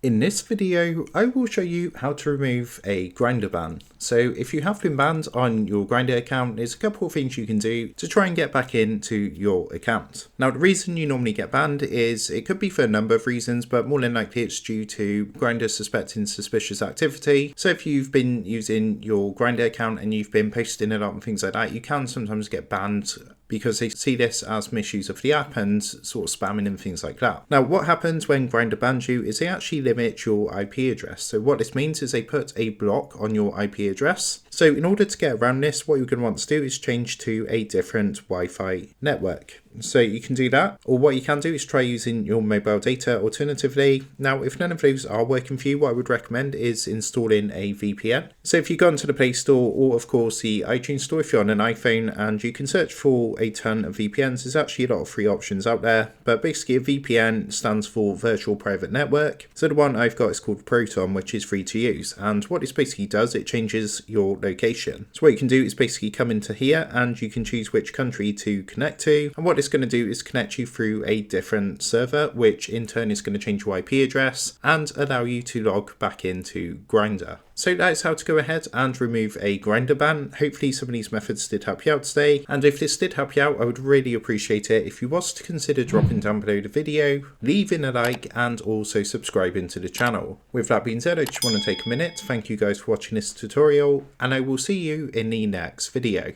In this video, I will show you how to remove a Grindr ban. So if you have been banned on your Grindr account, there's a couple of things you can do to try and get back into your account. Now, the reason you normally get banned is it could be for a number of reasons, but more than likely it's due to Grindr suspecting suspicious activity. So if you've been using your Grindr account and you've been posting a lot and things like that, you can sometimes get banned because they see this as misuse of the app and sort of spamming and things like that. Now, what happens when Grindr bans you is they actually limit your IP address. So what this means is they put a block on your IP address. So in order to get around this, what you're going to want to do is change to a different Wi-Fi network. So you can do that, or what you can do is try using your mobile data alternatively. Now, if none of those are working for you, what I would recommend is installing a VPN. So if you go onto the Play Store or of course the iTunes Store if you're on an iPhone, and you can search for a ton of VPNs, there's actually a lot of free options out there, but basically a VPN stands for Virtual Private Network. So the one I've got is called Proton, which is free to use, and what this basically does, it changes your location. So what you can do is basically come into here and you can choose which country to connect to, and what it's going to do is connect you through a different server, which in turn is going to change your IP address and allow you to log back into Grindr. So that's how to go ahead and remove a Grindr ban. Hopefully some of these methods did help you out today, and if this did help you out, I would really appreciate it if you was to consider dropping down below the video, leaving a like, and also subscribing to the channel. With that being said, I just want to take a minute to thank you guys for watching this tutorial, and I will see you in the next video.